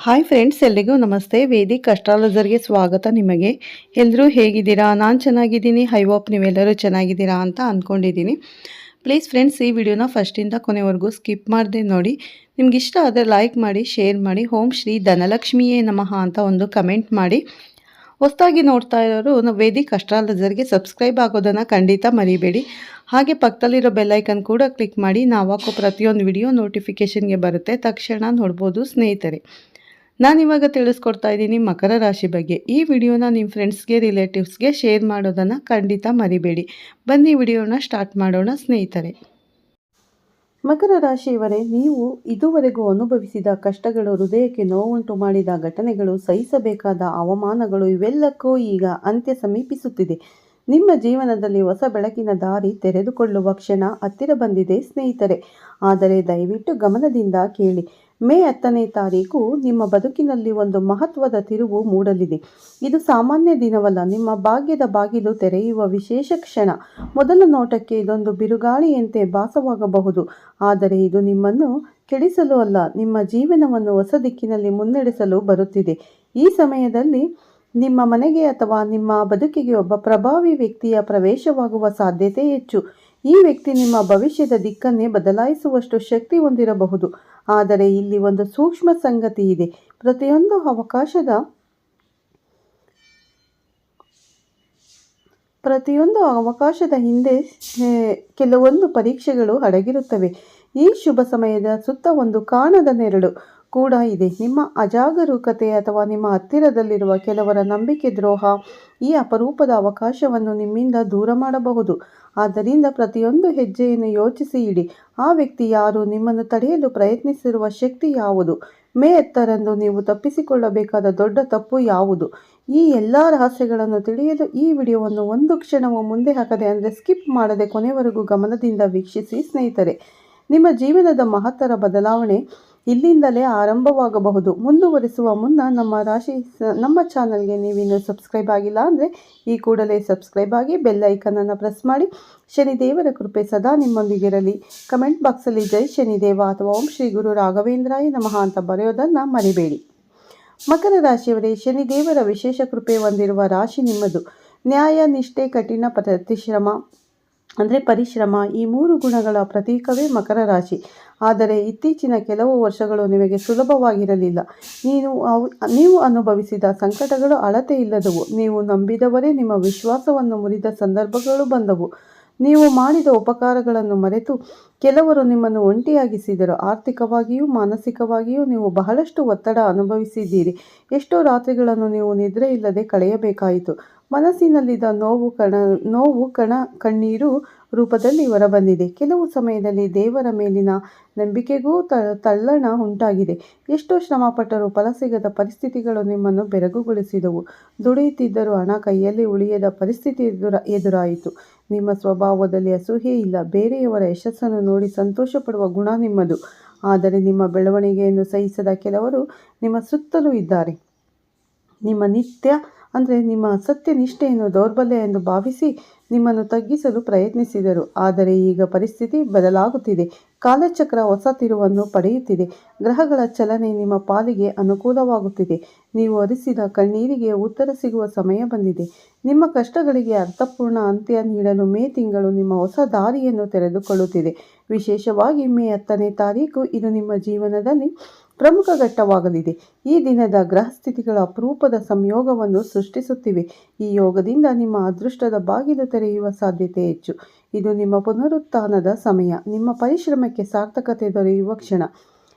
Hi friends, ಎಲ್ರಿಗೂ ನಮಸ್ತೆ. Vedic ಅಸ್ಟ್ರಾಲಜರ್ಗೆ ಸ್ವಾಗತ. ನಿಮಗೆ ಎಲ್ಲರೂ ಹೇಗಿದ್ದೀರಾ? ನಾನು ಚೆನ್ನಾಗಿದ್ದೀನಿ. ಐ ಹೋಪ್ ನೀವೆಲ್ಲರೂ ಚೆನ್ನಾಗಿದ್ದೀರಾ ಅಂತ ಅಂದ್ಕೊಂಡಿದ್ದೀನಿ. ಪ್ಲೀಸ್ ಫ್ರೆಂಡ್ಸ್, ಈ ವಿಡಿಯೋನ ಫಸ್ಟಿಂದ ಕೊನೆವರೆಗೂ ಸ್ಕಿಪ್ ಮಾಡದೆ ನೋಡಿ. ನಿಮ್ಗೆ ಇಷ್ಟ ಆದರೆ ಲೈಕ್ ಮಾಡಿ, ಶೇರ್ ಮಾಡಿ. ಓಂ ಶ್ರೀ ಧನಲಕ್ಷ್ಮಿಯೇ ನಮಃ ಅಂತ ಒಂದು ಕಮೆಂಟ್ ಮಾಡಿ. ಹೊಸದಾಗಿ ನೋಡ್ತಾ ಇರೋರು ವೇದಿಕ್ ಅಸ್ಟ್ರಾಲಜರ್ಗೆ ಸಬ್ಸ್ಕ್ರೈಬ್ ಆಗೋದನ್ನು ಖಂಡಿತ ಮರಿಬೇಡಿ. ಹಾಗೆ ಪಕ್ಕದಲ್ಲಿರೋ ಬೆಲ್ಲೈಕನ್ ಕೂಡ ಕ್ಲಿಕ್ ಮಾಡಿ. ನಾವು ಹಾಕೋ ಪ್ರತಿಯೊಂದು ವಿಡಿಯೋ ನೋಟಿಫಿಕೇಷನ್ಗೆ ಬರುತ್ತೆ, ತಕ್ಷಣ ನೋಡ್ಬೋದು ಸ್ನೇಹಿತರೆ. ನಾನಿವಾಗ ತಿಳಿಸ್ಕೊಡ್ತಾ ಇದ್ದೀನಿ ಮಕರ ರಾಶಿ ಬಗ್ಗೆ. ಈ ವಿಡಿಯೋನ ನಿಮ್ಮ ಫ್ರೆಂಡ್ಸ್ಗೆ, ರಿಲೇಟಿವ್ಸ್ಗೆ ಶೇರ್ ಮಾಡೋದನ್ನು ಖಂಡಿತ ಮರಿಬೇಡಿ. ಬನ್ನಿ ವಿಡಿಯೋನ ಸ್ಟಾರ್ಟ್ ಮಾಡೋಣ ಸ್ನೇಹಿತರೆ. ಮಕರ ರಾಶಿಯವರೇ, ನೀವು ಇದುವರೆಗೂ ಅನುಭವಿಸಿದ ಕಷ್ಟಗಳು, ಹೃದಯಕ್ಕೆ ನೋವುಂಟು ಮಾಡಿದ ಘಟನೆಗಳು, ಸಹಿಸಬೇಕಾದ ಅವಮಾನಗಳು ಇವೆಲ್ಲಕ್ಕೂ ಈಗ ಅಂತ್ಯ ಸಮೀಪಿಸುತ್ತಿದೆ. ನಿಮ್ಮ ಜೀವನದಲ್ಲಿ ಹೊಸ ಬೆಳಕಿನ ದಾರಿ ತೆರೆದುಕೊಳ್ಳುವ ಕ್ಷಣ ಹತ್ತಿರ ಬಂದಿದೆ ಸ್ನೇಹಿತರೆ. ಆದರೆ ದಯವಿಟ್ಟು ಗಮನದಿಂದ ಕೇಳಿ. ಮೇ 10ನೇ ತಾರೀಕು ನಿಮ್ಮ ಬದುಕಿನಲ್ಲಿ ಒಂದು ಮಹತ್ವದ ತಿರುವು ಮೂಡಲಿದೆ. ಇದು ಸಾಮಾನ್ಯ ದಿನವಲ್ಲ, ನಿಮ್ಮ ಭಾಗ್ಯದ ಬಾಗಿಲು ತೆರೆಯುವ ವಿಶೇಷ ಕ್ಷಣ. ಮೊದಲ ನೋಟಕ್ಕೆ ಇದೊಂದು ಬಿರುಗಾಳಿಯಂತೆ ಭಾಸವಾಗಬಹುದು, ಆದರೆ ಇದು ನಿಮ್ಮನ್ನು ಕೆಡಿಸಲು ಅಲ್ಲ, ನಿಮ್ಮ ಜೀವನವನ್ನು ಹೊಸ ದಿಕ್ಕಿನಲ್ಲಿ ಮುನ್ನಡೆಸಲು ಬರುತ್ತಿದೆ. ಈ ಸಮಯದಲ್ಲಿ ನಿಮ್ಮ ಮನೆಗೆ ಅಥವಾ ನಿಮ್ಮ ಬದುಕಿಗೆ ಒಬ್ಬ ಪ್ರಭಾವಿ ವ್ಯಕ್ತಿಯ ಪ್ರವೇಶವಾಗುವ ಸಾಧ್ಯತೆ ಹೆಚ್ಚು. ಈ ವ್ಯಕ್ತಿ ನಿಮ್ಮ ಭವಿಷ್ಯದ ದಿಕ್ಕನ್ನೇ ಬದಲಾಯಿಸುವಷ್ಟು ಶಕ್ತಿ ಹೊಂದಿರಬಹುದು. ಆದರೆ ಇಲ್ಲಿ ಒಂದು ಸೂಕ್ಷ್ಮ ಸಂಗತಿ ಇದೆ. ಪ್ರತಿಯೊಂದು ಅವಕಾಶದ ಹಿಂದೆ ಕೆಲವೊಂದು ಪರೀಕ್ಷೆಗಳು ಅಡಗಿರುತ್ತವೆ. ಈ ಶುಭ ಸಮಯದ ಸುತ್ತ ಒಂದು ಕಾಣದ ನೆರಳು ಕೂಡ ಇದೆ. ನಿಮ್ಮ ಅಜಾಗರೂಕತೆ ಅಥವಾ ನಿಮ್ಮ ಹತ್ತಿರದಲ್ಲಿರುವ ಕೆಲವರ ನಂಬಿಕೆ ದ್ರೋಹ ಈ ಅಪರೂಪದ ಅವಕಾಶವನ್ನು ನಿಮ್ಮಿಂದ ದೂರ ಮಾಡಬಹುದು. ಆದ್ದರಿಂದ ಪ್ರತಿಯೊಂದು ಹೆಜ್ಜೆಯನ್ನು ಯೋಚಿಸಿ ಇಡಿ. ಆ ವ್ಯಕ್ತಿ ಯಾರು? ನಿಮ್ಮನ್ನು ತಡೆಯಲು ಪ್ರಯತ್ನಿಸಿರುವ ಶಕ್ತಿ ಯಾವುದು? ಮೇ 10ರಂದು ನೀವು ತಪ್ಪಿಸಿಕೊಳ್ಳಬೇಕಾದ ದೊಡ್ಡ ತಪ್ಪು ಯಾವುದು? ಈ ಎಲ್ಲ ರಹಸ್ಯಗಳನ್ನು ತಿಳಿಯಲು ಈ ವಿಡಿಯೋವನ್ನು ಒಂದು ಕ್ಷಣವೂ ಮುಂದೆ ಹಾಕದೆ, ಅಂದರೆ ಸ್ಕಿಪ್ ಮಾಡದೆ ಕೊನೆವರೆಗೂ ಗಮನದಿಂದ ವೀಕ್ಷಿಸಿ ಸ್ನೇಹಿತರೆ. ನಿಮ್ಮ ಜೀವನದ ಮಹತ್ತರ ಬದಲಾವಣೆ ಇಲ್ಲಿಂದಲೇ ಆರಂಭವಾಗಬಹುದು. ಮುಂದುವರಿಸುವ ಮುನ್ನ ನಮ್ಮ ಚಾನಲ್ಗೆ ನೀವಿನ್ನೂ ಸಬ್ಸ್ಕ್ರೈಬ್ ಆಗಿಲ್ಲ ಅಂದರೆ ಈ ಕೂಡಲೇ ಸಬ್ಸ್ಕ್ರೈಬ್ ಆಗಿ, ಬೆಲ್ ಐಕನನ್ನು ಪ್ರೆಸ್ ಮಾಡಿ. ಶನಿದೇವರ ಕೃಪೆ ಸದಾ ನಿಮ್ಮೊಂದಿಗಿರಲಿ. ಕಮೆಂಟ್ ಬಾಕ್ಸಲ್ಲಿ ಜೈ ಶನಿದೇವ ಅಥವಾ ಓಂ ಶ್ರೀ ಗುರು ರಾಘವೇಂದ್ರಾಯ ನಮಃ ಅಂತ ಬರೆಯೋದನ್ನು ಮರಿಬೇಡಿ. ಮಕರ ರಾಶಿಯವರೇ, ಶನಿದೇವರ ವಿಶೇಷ ಕೃಪೆ ಹೊಂದಿರುವ ರಾಶಿ ನಿಮ್ಮದು. ನ್ಯಾಯ, ನಿಷ್ಠೆ, ಕಠಿಣ ಪರಿಶ್ರಮ ಈ 3 ಗುಣಗಳ ಪ್ರತೀಕವೇ ಮಕರ ರಾಶಿ. ಆದರೆ ಇತ್ತೀಚಿನ ಕೆಲವು ವರ್ಷಗಳು ನಿಮಗೆ ಸುಲಭವಾಗಿರಲಿಲ್ಲ. ನೀವು ಅನುಭವಿಸಿದ ಸಂಕಟಗಳು ಅಳತೆ ಇಲ್ಲದವು. ನೀವು ನಂಬಿದವರೇ ನಿಮ್ಮ ವಿಶ್ವಾಸವನ್ನು ಮುರಿದ ಸಂದರ್ಭಗಳು ಬಂದವು. ನೀವು ಮಾಡಿದ ಉಪಕಾರಗಳನ್ನು ಮರೆತು ಕೆಲವರು ನಿಮ್ಮನ್ನು ಒಂಟಿಯಾಗಿಸಿದರು. ಆರ್ಥಿಕವಾಗಿಯೂ ಮಾನಸಿಕವಾಗಿಯೂ ನೀವು ಬಹಳಷ್ಟು ಒತ್ತಡ ಅನುಭವಿಸಿದ್ದೀರಿ. ಎಷ್ಟೋ ರಾತ್ರಿಗಳನ್ನು ನೀವು ನಿದ್ರೆ ಇಲ್ಲದೆ ಕಳೆಯಬೇಕಾಯಿತು. ಮನಸ್ಸಿನಲ್ಲಿದ್ದ ನೋವು ಕಣ್ಣೀರು ರೂಪದಲ್ಲಿ ಹೊರಬಂದಿದೆ. ಕೆಲವು ಸಮಯದಲ್ಲಿ ದೇವರ ಮೇಲಿನ ನಂಬಿಕೆಗೂ ತಲ್ಲಣ ಉಂಟಾಗಿದೆ. ಎಷ್ಟೋ ಶ್ರಮಪಟ್ಟರೂ ಫಲ ಸಿಗದ ಪರಿಸ್ಥಿತಿಗಳು ನಿಮ್ಮನ್ನು ಬೆರಗುಗೊಳಿಸಿದವು. ದುಡಿಯುತ್ತಿದ್ದರೂ ಹಣ ಕೈಯಲ್ಲಿ ಉಳಿಯದ ಪರಿಸ್ಥಿತಿ ಎದುರಾಯಿತು. ನಿಮ್ಮ ಸ್ವಭಾವದಲ್ಲಿ ಅಸೂಯೆ ಇಲ್ಲ. ಬೇರೆಯವರ ಯಶಸ್ಸನ್ನು ನೋಡಿ ಸಂತೋಷ ಪಡುವ ಗುಣ ನಿಮ್ಮದು. ಆದರೆ ನಿಮ್ಮ ಬೆಳವಣಿಗೆಯನ್ನು ಸಹಿಸದ ಕೆಲವರು ನಿಮ್ಮ ಸುತ್ತಲೂ ಇದ್ದಾರೆ. ನಿಮ್ಮ ಸತ್ಯನಿಷ್ಠೆಯನ್ನು ದೌರ್ಬಲ್ಯ ಎಂದು ಭಾವಿಸಿ ನಿಮ್ಮನ್ನು ತಗ್ಗಿಸಲು ಪ್ರಯತ್ನಿಸಿದರು. ಆದರೆ ಈಗ ಪರಿಸ್ಥಿತಿ ಬದಲಾಗುತ್ತಿದೆ. ಕಾಲಚಕ್ರ ಹೊಸ ತಿರುವನ್ನು ಪಡೆಯುತ್ತಿದೆ. ಗ್ರಹಗಳ ಚಲನೆ ನಿಮ್ಮ ಪಾಲಿಗೆ ಅನುಕೂಲವಾಗುತ್ತಿದೆ. ನೀವು ಹರಿಸಿದ ಕಣ್ಣೀರಿಗೆ ಉತ್ತರ ಸಿಗುವ ಸಮಯ ಬಂದಿದೆ. ನಿಮ್ಮ ಕಷ್ಟಗಳಿಗೆ ಅರ್ಥಪೂರ್ಣ ಅಂತ್ಯ ನೀಡಲು ಮೇ ತಿಂಗಳು ನಿಮ್ಮ ಹೊಸ ದಾರಿಯನ್ನು ತೆರೆದುಕೊಳ್ಳುತ್ತಿದೆ. ವಿಶೇಷವಾಗಿ ಮೇ 10ನೇ ತಾರೀಕು ಇದು ನಿಮ್ಮ ಜೀವನದಲ್ಲಿ ಪ್ರಮುಖ ಘಟ್ಟವಾಗಲಿದೆ. ಈ ದಿನದ ಗ್ರಹ ಸ್ಥಿತಿಗಳು ಅಪರೂಪದ ಸಂಯೋಗವನ್ನು ಸೃಷ್ಟಿಸುತ್ತಿವೆ. ಈ ಯೋಗದಿಂದ ನಿಮ್ಮ ಅದೃಷ್ಟದ ಬಾಗಿಲು ತೆರೆಯುವ ಸಾಧ್ಯತೆ ಹೆಚ್ಚು. ಇದು ನಿಮ್ಮ ಪುನರುತ್ಥಾನದ ಸಮಯ. ನಿಮ್ಮ ಪರಿಶ್ರಮಕ್ಕೆ ಸಾರ್ಥಕತೆ ದೊರೆಯುವ ಕ್ಷಣ.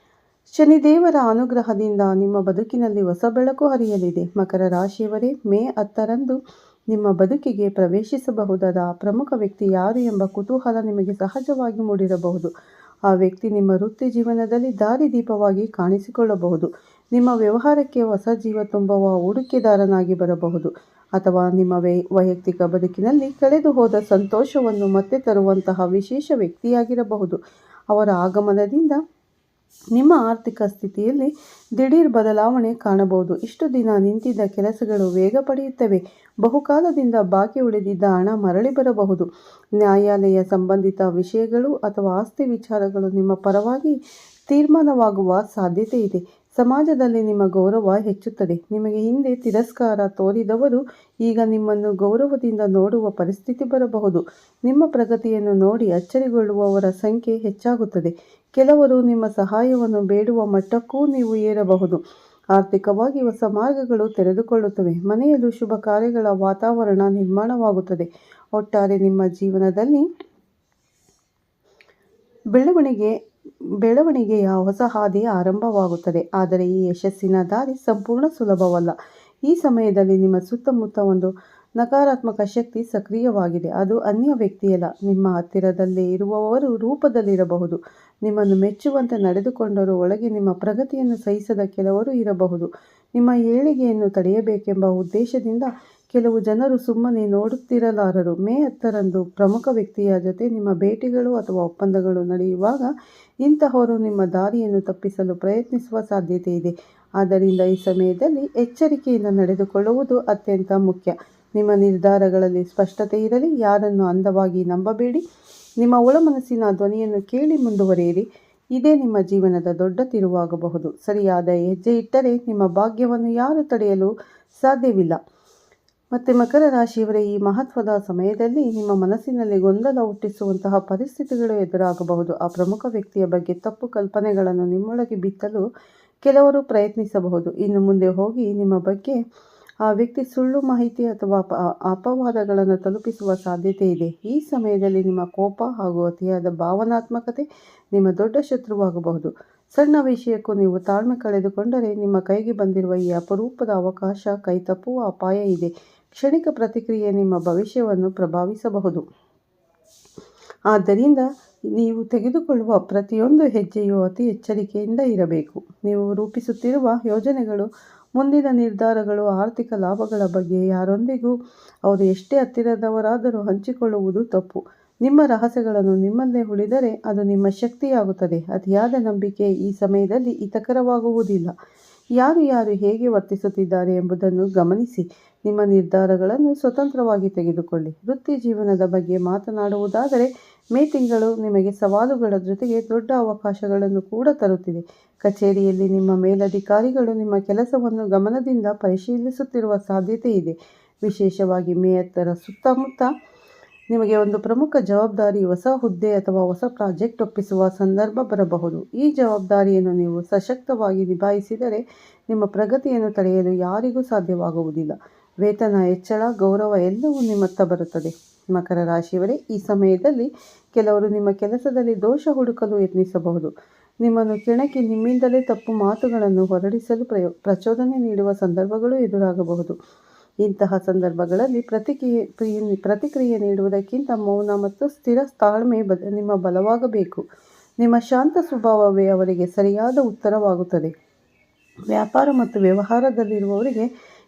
ಶನಿದೇವರ ಅನುಗ್ರಹದಿಂದ ನಿಮ್ಮ ಬದುಕಿನಲ್ಲಿ ಹೊಸ ಬೆಳಕು ಹರಿಯಲಿದೆ. ಮಕರ ರಾಶಿಯವರೇ, ಮೇ 10ರಂದು ನಿಮ್ಮ ಬದುಕಿಗೆ ಪ್ರವೇಶಿಸಬಹುದಾದ ಪ್ರಮುಖ ವ್ಯಕ್ತಿ ಯಾರು ಎಂಬ ಕುತೂಹಲ ನಿಮಗೆ ಸಹಜವಾಗಿ ಮೂಡಿರಬಹುದು. ಆ ವ್ಯಕ್ತಿ ನಿಮ್ಮ ವೃತ್ತಿ ಜೀವನದಲ್ಲಿ ದಾರಿದೀಪವಾಗಿ ಕಾಣಿಸಿಕೊಳ್ಳಬಹುದು. ನಿಮ್ಮ ವ್ಯವಹಾರಕ್ಕೆ ಹೊಸ ಜೀವ ತುಂಬುವ ಹೂಡಿಕೆದಾರನಾಗಿ ಬರಬಹುದು. ಅಥವಾ ನಿಮ್ಮ ವೈಯಕ್ತಿಕ ಬದುಕಿನಲ್ಲಿ ಕಳೆದು ಹೋದ ಸಂತೋಷವನ್ನು ಮತ್ತೆ ತರುವಂತಹ ವಿಶೇಷ ವ್ಯಕ್ತಿಯಾಗಿರಬಹುದು. ಅವರ ಆಗಮನದಿಂದ ನಿಮ್ಮ ಆರ್ಥಿಕ ಸ್ಥಿತಿಯಲ್ಲಿ ದಿಢೀರ್ ಬದಲಾವಣೆ ಕಾಣಬಹುದು. ಇಷ್ಟು ದಿನ ನಿಂತಿದ್ದ ಕೆಲಸಗಳು ವೇಗ ಪಡೆಯುತ್ತವೆ. ಬಹುಕಾಲದಿಂದ ಬಾಕಿ ಉಳಿದಿದ್ದ ಹಣ ಮರಳಿ ಬರಬಹುದು. ನ್ಯಾಯಾಲಯ ಸಂಬಂಧಿತ ವಿಷಯಗಳು ಅಥವಾ ಆಸ್ತಿ ವಿಚಾರಗಳು ನಿಮ್ಮ ಪರವಾಗಿ ತೀರ್ಮಾನವಾಗುವ ಸಾಧ್ಯತೆ ಇದೆ. ಸಮಾಜದಲ್ಲಿ ನಿಮ್ಮ ಗೌರವ ಹೆಚ್ಚುತ್ತದೆ. ನಿಮಗೆ ಹಿಂದೆ ತಿರಸ್ಕಾರ ತೋರಿದವರು ಈಗ ನಿಮ್ಮನ್ನು ಗೌರವದಿಂದ ನೋಡುವ ಪರಿಸ್ಥಿತಿ ಬರಬಹುದು. ನಿಮ್ಮ ಪ್ರಗತಿಯನ್ನು ನೋಡಿ ಅಚ್ಚರಿಗೊಳ್ಳುವವರ ಸಂಖ್ಯೆ ಹೆಚ್ಚಾಗುತ್ತದೆ. ಕೆಲವರು ನಿಮ್ಮ ಸಹಾಯವನ್ನು ಬೇಡುವ ಮಟ್ಟಕ್ಕೂ ನೀವು ಏರಬಹುದು. ಆರ್ಥಿಕವಾಗಿ ಹೊಸ ಮಾರ್ಗಗಳು ತೆರೆದುಕೊಳ್ಳುತ್ತವೆ. ಮನೆಯಲ್ಲೂ ಶುಭ ಕಾರ್ಯಗಳ ವಾತಾವರಣ ನಿರ್ಮಾಣವಾಗುತ್ತದೆ. ಒಟ್ಟಾರೆ ನಿಮ್ಮ ಜೀವನದಲ್ಲಿ ಬೆಳವಣಿಗೆಯ ಹೊಸ ಹಾದಿ ಆರಂಭವಾಗುತ್ತದೆ. ಆದರೆ ಈ ಯಶಸ್ಸಿನ ದಾರಿ ಸಂಪೂರ್ಣ ಸುಲಭವಲ್ಲ. ಈ ಸಮಯದಲ್ಲಿ ನಿಮ್ಮ ಸುತ್ತಮುತ್ತ ಒಂದು ನಕಾರಾತ್ಮಕ ಶಕ್ತಿ ಸಕ್ರಿಯವಾಗಿದೆ. ಅದು ಅನ್ಯ ವ್ಯಕ್ತಿಯಲ್ಲ, ನಿಮ್ಮ ಹತ್ತಿರದಲ್ಲೇ ಇರುವವರು ರೂಪದಲ್ಲಿರಬಹುದು. ನಿಮ್ಮನ್ನು ಮೆಚ್ಚುವಂತೆ ನಡೆದುಕೊಂಡರೂ ಒಳಗೆ ನಿಮ್ಮ ಪ್ರಗತಿಯನ್ನು ಸಹಿಸದ ಕೆಲವರು ಇರಬಹುದು. ನಿಮ್ಮ ಏಳಿಗೆಯನ್ನು ತಡೆಯಬೇಕೆಂಬ ಉದ್ದೇಶದಿಂದ ಕೆಲವು ಜನರು ಸುಮ್ಮನೆ ನೋಡುತ್ತಿರಲಾರರು. ಮೇ 10ರಂದು ಪ್ರಮುಖ ವ್ಯಕ್ತಿಯ ಜೊತೆ ನಿಮ್ಮ ಭೇಟಿಗಳು ಅಥವಾ ಒಪ್ಪಂದಗಳು ನಡೆಯುವಾಗ ಇಂತಹವರು ನಿಮ್ಮ ದಾರಿಯನ್ನು ತಪ್ಪಿಸಲು ಪ್ರಯತ್ನಿಸುವ ಸಾಧ್ಯತೆ ಇದೆ. ಆದ್ದರಿಂದ ಈ ಸಮಯದಲ್ಲಿ ಎಚ್ಚರಿಕೆಯಿಂದ ನಡೆದುಕೊಳ್ಳುವುದು ಅತ್ಯಂತ ಮುಖ್ಯ. ನಿಮ್ಮ ನಿರ್ಧಾರಗಳಲ್ಲಿ ಸ್ಪಷ್ಟತೆ ಇರಲಿ. ಯಾರನ್ನು ಅಂಧವಾಗಿ ನಂಬಬೇಡಿ. ನಿಮ್ಮ ಒಳಮನಸ್ಸಿನ ಧ್ವನಿಯನ್ನು ಕೇಳಿ ಮುಂದುವರಿಯಿರಿ. ಇದೇ ನಿಮ್ಮ ಜೀವನದ ದೊಡ್ಡ ತಿರುವಾಗಬಹುದು. ಸರಿಯಾದ ಹೆಜ್ಜೆ ಇಟ್ಟರೆ ನಿಮ್ಮ ಭಾಗ್ಯವನ್ನು ಯಾರು ತಡೆಯಲು ಸಾಧ್ಯವಿಲ್ಲ. ಮತ್ತು ಮಕರ ರಾಶಿಯವರೇ, ಈ ಮಹತ್ವದ ಸಮಯದಲ್ಲಿ ನಿಮ್ಮ ಮನಸ್ಸಿನಲ್ಲಿ ಗೊಂದಲ ಹುಟ್ಟಿಸುವಂತಹ ಪರಿಸ್ಥಿತಿಗಳು ಎದುರಾಗಬಹುದು. ಆ ಪ್ರಮುಖ ವ್ಯಕ್ತಿಯ ಬಗ್ಗೆ ತಪ್ಪು ಕಲ್ಪನೆಗಳನ್ನು ನಿಮ್ಮೊಳಗೆ ಬಿತ್ತಲು ಕೆಲವರು ಪ್ರಯತ್ನಿಸಬಹುದು. ಇನ್ನು ಮುಂದೆ ಹೋಗಿ ನಿಮ್ಮ ಬಗ್ಗೆ ಆ ವ್ಯಕ್ತಿ ಸುಳ್ಳು ಮಾಹಿತಿ ಅಥವಾ ಅಪವಾದಗಳನ್ನು ತಲುಪಿಸುವ ಸಾಧ್ಯತೆ ಇದೆ. ಈ ಸಮಯದಲ್ಲಿ ನಿಮ್ಮ ಕೋಪ ಹಾಗೂ ಅತಿಯಾದ ಭಾವನಾತ್ಮಕತೆ ನಿಮ್ಮ ದೊಡ್ಡ ಶತ್ರುವಾಗಬಹುದು. ಸಣ್ಣ ವಿಷಯಕ್ಕೂ ನೀವು ತಾಳ್ಮೆ ಕಳೆದುಕೊಂಡರೆ ನಿಮ್ಮ ಕೈಗೆ ಬಂದಿರುವ ಈ ಅಪರೂಪದ ಅವಕಾಶ ಕೈತಪ್ಪುವ ಅಪಾಯ ಇದೆ. ಕ್ಷಣಿಕ ಪ್ರತಿಕ್ರಿಯೆ ನಿಮ್ಮ ಭವಿಷ್ಯವನ್ನು ಪ್ರಭಾವಿಸಬಹುದು. ಆದ್ದರಿಂದ ನೀವು ತೆಗೆದುಕೊಳ್ಳುವ ಪ್ರತಿಯೊಂದು ಹೆಜ್ಜೆಯೂ ಅತಿ ಎಚ್ಚರಿಕೆಯಿಂದ ಇರಬೇಕು. ನೀವು ರೂಪಿಸುತ್ತಿರುವ ಯೋಜನೆಗಳು, ಮುಂದಿನ ನಿರ್ಧಾರಗಳು, ಆರ್ಥಿಕ ಲಾಭಗಳ ಬಗ್ಗೆ ಯಾರೊಂದಿಗೂ ಅವರು ಎಷ್ಟೇ ಹತ್ತಿರದವರಾದರೂ ಹಂಚಿಕೊಳ್ಳುವುದು ತಪ್ಪು. ನಿಮ್ಮ ರಹಸ್ಯಗಳನ್ನು ನಿಮ್ಮಲ್ಲೇ ಉಳಿದರೆ ಅದು ನಿಮ್ಮ ಶಕ್ತಿಯಾಗುತ್ತದೆ. ಅತಿಯಾದ ನಂಬಿಕೆ ಈ ಸಮಯದಲ್ಲಿ ಹಿತಕರವಾಗುವುದಿಲ್ಲ. ಯಾರು ಹೇಗೆ ವರ್ತಿಸುತ್ತಿದ್ದಾರೆ ಎಂಬುದನ್ನು ಗಮನಿಸಿ. ನಿಮ್ಮ ನಿರ್ಧಾರಗಳನ್ನು ಸ್ವತಂತ್ರವಾಗಿ ತೆಗೆದುಕೊಳ್ಳಿ. ವೃತ್ತಿ ಜೀವನದ ಬಗ್ಗೆ ಮಾತನಾಡುವುದಾದರೆ ಮೇ ತಿಂಗಳು ನಿಮಗೆ ಸವಾಲುಗಳ ಜೊತೆಗೆ ದೊಡ್ಡ ಅವಕಾಶಗಳನ್ನು ಕೂಡ ತರುತ್ತಿದೆ. ಕಚೇರಿಯಲ್ಲಿ ನಿಮ್ಮ ಮೇಲಧಿಕಾರಿಗಳು ನಿಮ್ಮ ಕೆಲಸವನ್ನು ಗಮನದಿಂದ ಪರಿಶೀಲಿಸುತ್ತಿರುವ ಸಾಧ್ಯತೆ ಇದೆ. ವಿಶೇಷವಾಗಿ ಮೇ 10ರ ಸುತ್ತಮುತ್ತ ನಿಮಗೆ ಒಂದು ಪ್ರಮುಖ ಜವಾಬ್ದಾರಿ, ಹೊಸ ಹುದ್ದೆ ಅಥವಾ ಹೊಸ ಪ್ರಾಜೆಕ್ಟ್ ಒಪ್ಪಿಸುವ ಸಂದರ್ಭ ಬರಬಹುದು. ಈ ಜವಾಬ್ದಾರಿಯನ್ನು ನೀವು ಸಶಕ್ತವಾಗಿ ನಿಭಾಯಿಸಿದರೆ ನಿಮ್ಮ ಪ್ರಗತಿಯನ್ನು ತಡೆಯಲು ಯಾರಿಗೂ ಸಾಧ್ಯವಾಗುವುದಿಲ್ಲ. ವೇತನ ಹೆಚ್ಚಳ, ಗೌರವ ಎಲ್ಲವೂ ನಿಮ್ಮತ್ತ ಬರುತ್ತದೆ. ಮಕರ ರಾಶಿಯವರೇ, ಈ ಸಮಯದಲ್ಲಿ ಕೆಲವರು ನಿಮ್ಮ ಕೆಲಸದಲ್ಲಿ ದೋಷ ಹುಡುಕಲು ಯತ್ನಿಸಬಹುದು. ನಿಮ್ಮನ್ನು ಕೆಣಕಿ ನಿಮ್ಮಿಂದಲೇ ತಪ್ಪು ಮಾತುಗಳನ್ನು ಹೊರಡಿಸಲು ಪ್ರಚೋದನೆ ನೀಡುವ ಸಂದರ್ಭಗಳು ಎದುರಾಗಬಹುದು. ಇಂತಹ ಸಂದರ್ಭಗಳಲ್ಲಿ ಪ್ರತಿಕ್ರಿಯೆ ನೀಡುವುದಕ್ಕಿಂತ ಮೌನ ಮತ್ತು ಸ್ಥಿರ ತಾಳ್ಮೆ ನಿಮ್ಮ ಬಲವಾಗಬೇಕು. ನಿಮ್ಮ ಶಾಂತ ಸ್ವಭಾವವೇ ಅವರಿಗೆ ಸರಿಯಾದ ಉತ್ತರವಾಗುತ್ತದೆ. ವ್ಯಾಪಾರ ಮತ್ತು ವ್ಯವಹಾರದಲ್ಲಿರುವವರಿಗೆ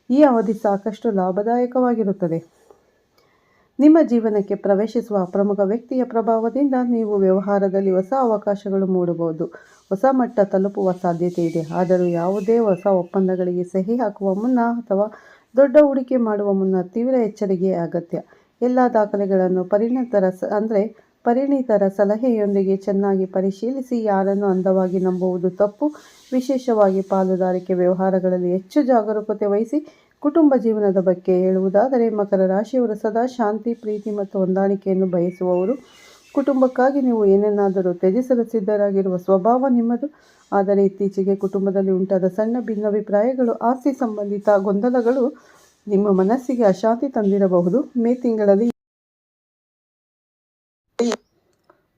ಈ ಅವಧಿ ಸಾಕಷ್ಟು ಲಾಭದಾಯಕವಾಗಿರುತ್ತದೆ. ನಿಮ್ಮ ಜೀವನಕ್ಕೆ ಪ್ರವೇಶಿಸುವ ಪ್ರಮುಖ ವ್ಯಕ್ತಿಯ ಪ್ರಭಾವದಿಂದ ನೀವು ವ್ಯವಹಾರದಲ್ಲಿ ಹೊಸ ಅವಕಾಶಗಳು ಮೂಡಬಹುದು. ಹೊಸ ಮಟ್ಟ ತಲುಪುವ ಸಾಧ್ಯತೆ ಇದೆ. ಆದರೂ ಯಾವುದೇ ಹೊಸ ಒಪ್ಪಂದಗಳಿಗೆ ಸಹಿ ಹಾಕುವ ಮುನ್ನ ಅಥವಾ ದೊಡ್ಡ ಹೂಡಿಕೆ ಮಾಡುವ ಮುನ್ನ ತೀವ್ರ ಎಚ್ಚರಿಕೆ ಅಗತ್ಯ. ಎಲ್ಲ ದಾಖಲೆಗಳನ್ನು ಪರಿಣಿತರ ಸಲಹೆಯೊಂದಿಗೆ ಚೆನ್ನಾಗಿ ಪರಿಶೀಲಿಸಿ. ಯಾರನ್ನು ಅಂಧವಾಗಿ ನಂಬುವುದು ತಪ್ಪು. ವಿಶೇಷವಾಗಿ ಪಾಲುದಾರಿಕೆ ವ್ಯವಹಾರಗಳಲ್ಲಿ ಹೆಚ್ಚು ಜಾಗರೂಕತೆ ವಹಿಸಿ. ಕುಟುಂಬ ಜೀವನದ ಬಗ್ಗೆ ಹೇಳುವುದಾದರೆ ಮಕರ ರಾಶಿಯವರು ಸದಾ ಶಾಂತಿ, ಪ್ರೀತಿ ಮತ್ತು ಹೊಂದಾಣಿಕೆಯನ್ನು ಬಯಸುವವರು. ಕುಟುಂಬಕ್ಕಾಗಿ ನೀವು ಏನನ್ನಾದರೂ ತ್ಯಜಿಸಲು ಸಿದ್ಧರಾಗಿರುವ ಸ್ವಭಾವ ನಿಮ್ಮದು. ಆದರೆ ಇತ್ತೀಚೆಗೆ ಕುಟುಂಬದಲ್ಲಿ ಉಂಟಾದ ಸಣ್ಣ ಭಿನ್ನಾಭಿಪ್ರಾಯಗಳು, ಆಸ್ತಿ ಸಂಬಂಧಿತ ಗೊಂದಲಗಳು ನಿಮ್ಮ ಮನಸ್ಸಿಗೆ ಅಶಾಂತಿ ತಂದಿರಬಹುದು.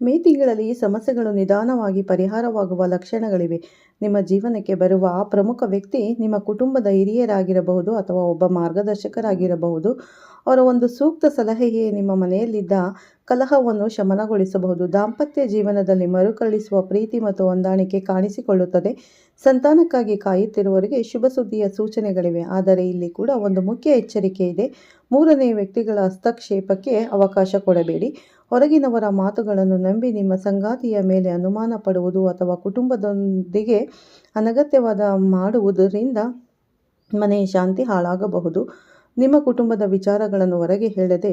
ಮೇ ತಿಂಗಳಲ್ಲಿ ಈ ಸಮಸ್ಯೆಗಳು ನಿಧಾನವಾಗಿ ಪರಿಹಾರವಾಗುವ ಲಕ್ಷಣಗಳಿವೆ. ನಿಮ್ಮ ಜೀವನಕ್ಕೆ ಬರುವ ಆ ಪ್ರಮುಖ ವ್ಯಕ್ತಿ ನಿಮ್ಮ ಕುಟುಂಬದ ಹಿರಿಯರಾಗಿರಬಹುದು ಅಥವಾ ಒಬ್ಬ ಮಾರ್ಗದರ್ಶಕರಾಗಿರಬಹುದು. ಅವರ ಒಂದು ಸೂಕ್ತ ಸಲಹೆಯೇ ನಿಮ್ಮ ಮನೆಯಲ್ಲಿದ್ದ ಕಲಹವನ್ನು ಶಮನಗೊಳಿಸಬಹುದು. ದಾಂಪತ್ಯ ಜೀವನದಲ್ಲಿ ಮರುಕಳಿಸುವ ಪ್ರೀತಿ ಮತ್ತು ಹೊಂದಾಣಿಕೆ ಕಾಣಿಸಿಕೊಳ್ಳುತ್ತದೆ. ಸಂತಾನಕ್ಕಾಗಿ ಕಾಯುತ್ತಿರುವವರಿಗೆ ಶುಭ ಸುದ್ದಿಯ ಸೂಚನೆಗಳಿವೆ. ಆದರೆ ಇಲ್ಲಿ ಕೂಡ ಒಂದು ಮುಖ್ಯ ಎಚ್ಚರಿಕೆ ಇದೆ. ಮೂರನೇ ವ್ಯಕ್ತಿಗಳ ಹಸ್ತಕ್ಷೇಪಕ್ಕೆ ಅವಕಾಶ ಕೊಡಬೇಡಿ. ಹೊರಗಿನವರ ಮಾತುಗಳನ್ನು ನಂಬಿ ನಿಮ್ಮ ಸಂಗಾತಿಯ ಮೇಲೆ ಅನುಮಾನ ಪಡುವುದು ಅಥವಾ ಕುಟುಂಬದೊಂದಿಗೆ ಅನಗತ್ಯವಾದ ಮಾಡುವುದರಿಂದ ಮನೆಯ ಶಾಂತಿ ಹಾಳಾಗಬಹುದು. ನಿಮ್ಮ ಕುಟುಂಬದ ವಿಚಾರಗಳನ್ನು ಹೊರಗೆ ಹೇಳದೆ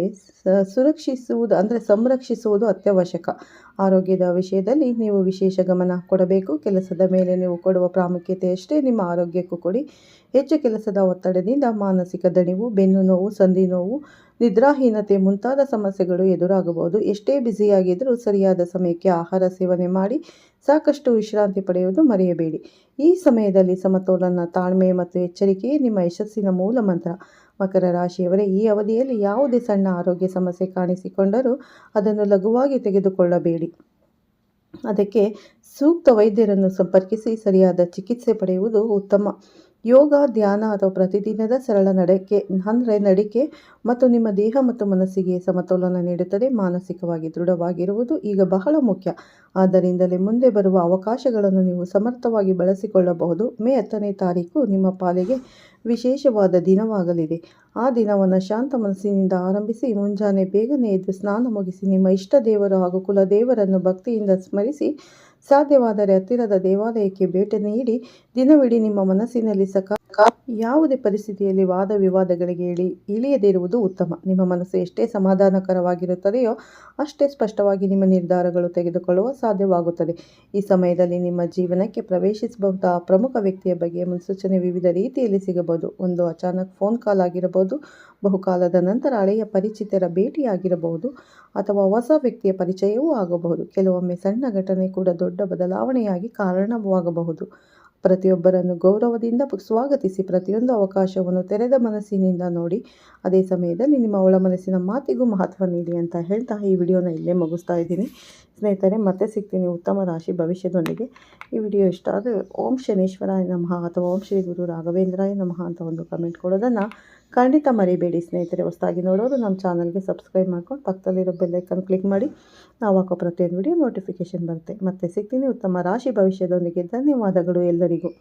ಸಂರಕ್ಷಿಸುವುದು ಅತ್ಯವಶ್ಯಕ. ಆರೋಗ್ಯದ ವಿಷಯದಲ್ಲಿ ನೀವು ವಿಶೇಷ ಗಮನ ಕೊಡಬೇಕು. ಕೆಲಸದ ಮೇಲೆ ನೀವು ಕೊಡುವ ಪ್ರಾಮುಖ್ಯತೆಯಷ್ಟೇ ನಿಮ್ಮ ಆರೋಗ್ಯಕ್ಕೂ ಕೊಡಿ. ಹೆಚ್ಚು ಕೆಲಸದ ಒತ್ತಡದಿಂದ ಮಾನಸಿಕ ದಣಿವು, ಬೆನ್ನು ನೋವು, ಸಂಧಿ ನೋವು, ನಿದ್ರಾಹೀನತೆ ಮುಂತಾದ ಸಮಸ್ಯೆಗಳು ಎದುರಾಗಬಹುದು. ಎಷ್ಟೇ ಬ್ಯುಸಿಯಾಗಿದ್ದರೂ ಸರಿಯಾದ ಸಮಯಕ್ಕೆ ಆಹಾರ ಸೇವನೆ ಮಾಡಿ ಸಾಕಷ್ಟು ವಿಶ್ರಾಂತಿ ಪಡೆಯುವುದು ಮರೆಯಬೇಡಿ. ಈ ಸಮಯದಲ್ಲಿ ಸಮತೋಲನ, ತಾಳ್ಮೆ ಮತ್ತು ಎಚ್ಚರಿಕೆಯೇ ನಿಮ್ಮ ಯಶಸ್ಸಿನ ಮೂಲ ಮಂತ್ರ. ಮಕರ ರಾಶಿಯವರೇ, ಈ ಅವಧಿಯಲ್ಲಿ ಯಾವುದೇ ಸಣ್ಣ ಆರೋಗ್ಯ ಸಮಸ್ಯೆ ಕಾಣಿಸಿಕೊಂಡರೂ ಅದನ್ನು ಲಘುವಾಗಿ ತೆಗೆದುಕೊಳ್ಳಬೇಡಿ. ಅದಕ್ಕೆ ಸೂಕ್ತ ವೈದ್ಯರನ್ನು ಸಂಪರ್ಕಿಸಿ ಸರಿಯಾದ ಚಿಕಿತ್ಸೆ ಪಡೆಯುವುದು ಉತ್ತಮ. ಯೋಗ, ಧ್ಯಾನ ಅಥವಾ ಪ್ರತಿದಿನದ ಸರಳ ನಡಿಕೆ ಮತ್ತು ನಿಮ್ಮ ದೇಹ ಮತ್ತು ಮನಸ್ಸಿಗೆ ಸಮತೋಲನ ನೀಡುತ್ತದೆ. ಮಾನಸಿಕವಾಗಿ ದೃಢವಾಗಿರುವುದು ಈಗ ಬಹಳ ಮುಖ್ಯ. ಆದ್ದರಿಂದಲೇ ಮುಂದೆ ಬರುವ ಅವಕಾಶಗಳನ್ನು ನೀವು ಸಮರ್ಥವಾಗಿ ಬಳಸಿಕೊಳ್ಳಬಹುದು. ಮೇ 10ನೇ ತಾರೀಕು ನಿಮ್ಮ ಪಾಲಿಗೆ ವಿಶೇಷವಾದ ದಿನವಾಗಲಿದೆ. ಆ ದಿನವನ್ನು ಶಾಂತ ಮನಸ್ಸಿನಿಂದ ಆರಂಭಿಸಿ ಮುಂಜಾನೆ ಬೇಗನೆ ಎದ್ದು ಸ್ನಾನ ಮುಗಿಸಿ ನಿಮ್ಮ ಇಷ್ಟ ದೇವರು ಹಾಗೂ ಕುಲದೇವರನ್ನು ಭಕ್ತಿಯಿಂದ ಸ್ಮರಿಸಿ ಸಾಧ್ಯವಾದರೆ ಹತ್ತಿರದ ದೇವಾಲಯಕ್ಕೆ ಭೇಟಿ ನೀಡಿ ದಿನವಿಡೀ ನಿಮ್ಮ ಮನಸ್ಸಿನಲ್ಲಿ ಯಾವುದೇ ಪರಿಸ್ಥಿತಿಯಲ್ಲಿ ವಾದ ವಿವಾದಗಳಿಗೆ ಇಳಿಯದಿರುವುದು ಉತ್ತಮ. ನಿಮ್ಮ ಮನಸ್ಸು ಎಷ್ಟೇ ಸಮಾಧಾನಕರವಾಗಿರುತ್ತದೆಯೋ ಅಷ್ಟೇ ಸ್ಪಷ್ಟವಾಗಿ ನಿಮ್ಮ ನಿರ್ಧಾರಗಳು ತೆಗೆದುಕೊಳ್ಳುವ ಸಾಧ್ಯವಾಗುತ್ತದೆ. ಈ ಸಮಯದಲ್ಲಿ ನಿಮ್ಮ ಜೀವನಕ್ಕೆ ಪ್ರವೇಶಿಸಬಹುದಾದ ಪ್ರಮುಖ ವ್ಯಕ್ತಿಯ ಬಗ್ಗೆ ಮುನ್ಸೂಚನೆ ವಿವಿಧ ರೀತಿಯಲ್ಲಿ ಸಿಗಬಹುದು. ಒಂದು ಅಚಾನಕ್ ಫೋನ್ ಕಾಲ್ ಆಗಿರಬಹುದು, ಬಹುಕಾಲದ ನಂತರ ಹಳೆಯ ಪರಿಚಿತರ ಭೇಟಿಯಾಗಿರಬಹುದು ಅಥವಾ ಹೊಸ ವ್ಯಕ್ತಿಯ ಪರಿಚಯವೂ ಆಗಬಹುದು. ಕೆಲವೊಮ್ಮೆ ಸಣ್ಣ ಘಟನೆ ಕೂಡ ದೊಡ್ಡ ಬದಲಾವಣೆಯಾಗಿ ಕಾರಣವಾಗಬಹುದು. ಪ್ರತಿಯೊಬ್ಬರನ್ನು ಗೌರವದಿಂದ ಸ್ವಾಗತಿಸಿ ಪ್ರತಿಯೊಂದು ಅವಕಾಶವನ್ನು ತೆರೆದ ಮನಸ್ಸಿನಿಂದ ನೋಡಿ. ಅದೇ ಸಮಯದಲ್ಲಿ ನಿಮ್ಮ ಒಳ ಮನಸ್ಸಿನ ಮಾತಿಗೂ ಮಹತ್ವ ನೀಡಿ ಅಂತ ಹೇಳ್ತಾ ಈ ವಿಡಿಯೋನ ಇಲ್ಲೇ ಮುಗಿಸ್ತಾ ಇದ್ದೀನಿ. ಸ್ನೇಹಿತರೆ, ಮತ್ತೆ ಸಿಗ್ತೀನಿ ಉತ್ತಮ ರಾಶಿ ಭವಿಷ್ಯದೊಂದಿಗೆ. ಈ ವಿಡಿಯೋ ಇಷ್ಟ ಆದರೆ ಓಂ ಶನೇಶ್ವರಾಯ ನಮಃ ಅಥವಾ ಓಂ ಶ್ರೀ ಗುರು ರಾಘವೇಂದ್ರಾಯ ನಮಃ ಅಂತ ಒಂದು ಕಮೆಂಟ್ ಕೊಡೋದನ್ನು ಖಂಡಿತ ಮರಿಬೇಡಿ. ಸ್ನೇಹಿತರೆ, ಹೊಸದಾಗಿ ನೋಡೋರು ನಮ್ಮ ಚಾನಲ್ಗೆ ಸಬ್ಸ್ಕ್ರೈಬ್ ಮಾಡ್ಕೊಂಡು ಪಕ್ಕದಲ್ಲಿರೋ ಬೆಲ್ಲೈಕನ್ ಕ್ಲಿಕ್ ಮಾಡಿ. ನಾವು ಹಾಕೋ ಪ್ರತಿಯೊಂದು ವಿಡಿಯೋ ನೋಟಿಫಿಕೇಷನ್ ಬರುತ್ತೆ. ಮತ್ತೆ ಸಿಗ್ತೀನಿ ಉತ್ತಮ ರಾಶಿ ಭವಿಷ್ಯದೊಂದಿಗೆ. ಧನ್ಯವಾದಗಳು ಎಲ್ಲರಿಗೂ.